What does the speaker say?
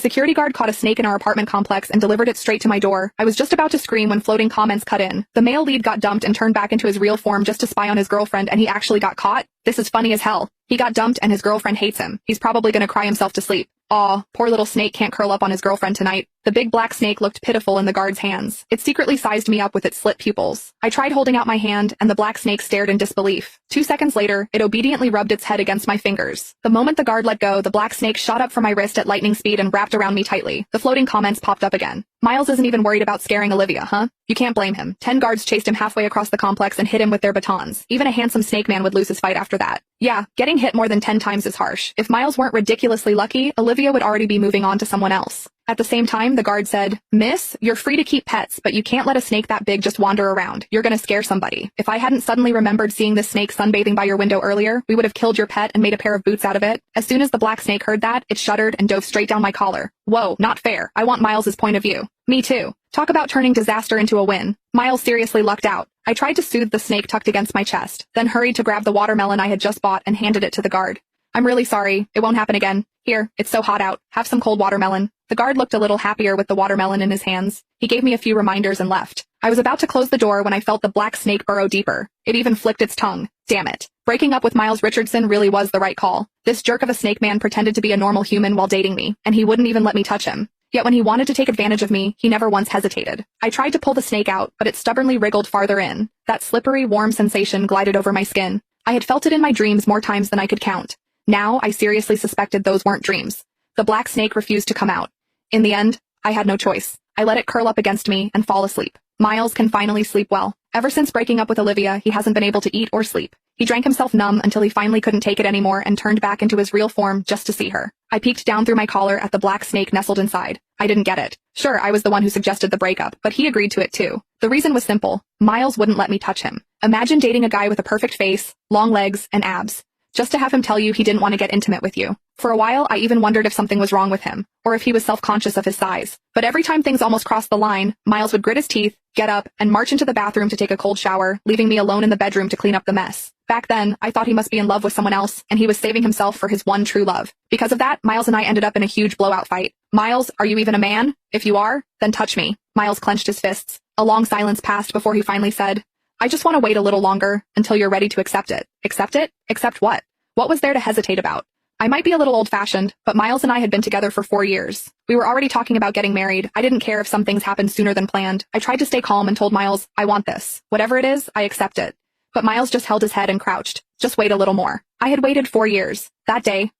security guard caught a snake in our apartment complex and delivered it straight to my door. I was just about to scream when floating comments cut in. The male lead got dumped and turned back into his real form just to spy on his girlfriend, and he actually got caught? This is funny as hell. He got dumped and his girlfriend hates him. He's probably gonna cry himself to sleep. Aw, poor little snake can't curl up on his girlfriend tonight. The big black snake looked pitiful in the guard's hands. It secretly sized me up with its slit pupils. I tried holding out my hand, and the black snake stared in disbelief. 2 seconds later, it obediently rubbed its head against my fingers. The moment the guard let go, the black snake shot up from my wrist at lightning speed and wrapped around me tightly. The floating comments popped up again. Miles isn't even worried about scaring Olivia, huh? You can't blame him. 10 guards chased him halfway across the complex and hit him with their batons. Even a handsome snake man would lose his fight after that. Yeah, getting hit more than 10 times is harsh. If Miles weren't ridiculously lucky, Olivia would already be moving on to someone else. At the same time, the guard said, "Miss, you're free to keep pets, but you can't let a snake that big just wander around. You're gonna scare somebody. If I hadn't suddenly remembered seeing this snake sunbathing by your window earlier, we would have killed your pet and made a pair of boots out of it." As soon as the black snake heard that, it shuddered and dove straight down my collar. Whoa, not fair. I want Miles's point of view. Me too. Talk about turning disaster into a win. Miles seriously lucked out. I tried to soothe the snake tucked against my chest, then hurried to grab the watermelon I had just bought and handed it to the guard. "I'm really sorry. It won't happen again. Here, it's so hot out. Have some cold watermelon." The guard looked a little happier with the watermelon in his hands. He gave me a few reminders and left. I was about to close the door when I felt the black snake burrow deeper. It even flicked its tongue. Damn it. Breaking up with Miles Richardson really was the right call. This jerk of a snake man pretended to be a normal human while dating me, and he wouldn't even let me touch him. Yet when he wanted to take advantage of me, he never once hesitated. I tried to pull the snake out, but it stubbornly wriggled farther in. That slippery, warm sensation glided over my skin. I had felt it in my dreams more times than I could count. Now, I seriously suspected those weren't dreams. The black snake refused to come out. In the end, I had no choice. I let it curl up against me and fall asleep. Miles can finally sleep well. Ever since breaking up with Olivia, he hasn't been able to eat or sleep. He drank himself numb until he finally couldn't take it anymore and turned back into his real form just to see her. I peeked down through my collar at the black snake nestled inside. I didn't get it. Sure, I was the one who suggested the breakup, but he agreed to it too. The reason was simple. Miles wouldn't let me touch him. Imagine dating a guy with a perfect face, long legs, and abs, just to have him tell you he didn't want to get intimate with you. For a while, I even wondered if something was wrong with him, or if he was self-conscious of his size. But every time things almost crossed the line, Miles would grit his teeth, get up, and march into the bathroom to take a cold shower, leaving me alone in the bedroom to clean up the mess. Back then, I thought he must be in love with someone else, and he was saving himself for his one true love. Because of that, Miles and I ended up in a huge blowout fight. "Miles, are you even a man? If you are, then touch me." Miles clenched his fists. A long silence passed before he finally said, "I just want to wait a little longer, until you're ready to accept it." Accept it? Accept what? What was there to hesitate about? I might be a little old-fashioned, but Miles and I had been together for 4 years. We were already talking about getting married. I didn't care if some things happened sooner than planned. I tried to stay calm and told Miles, "I want this. Whatever it is, I accept it." But Miles just held his head and crouched. "Just wait a little more." I had waited 4 years. That day,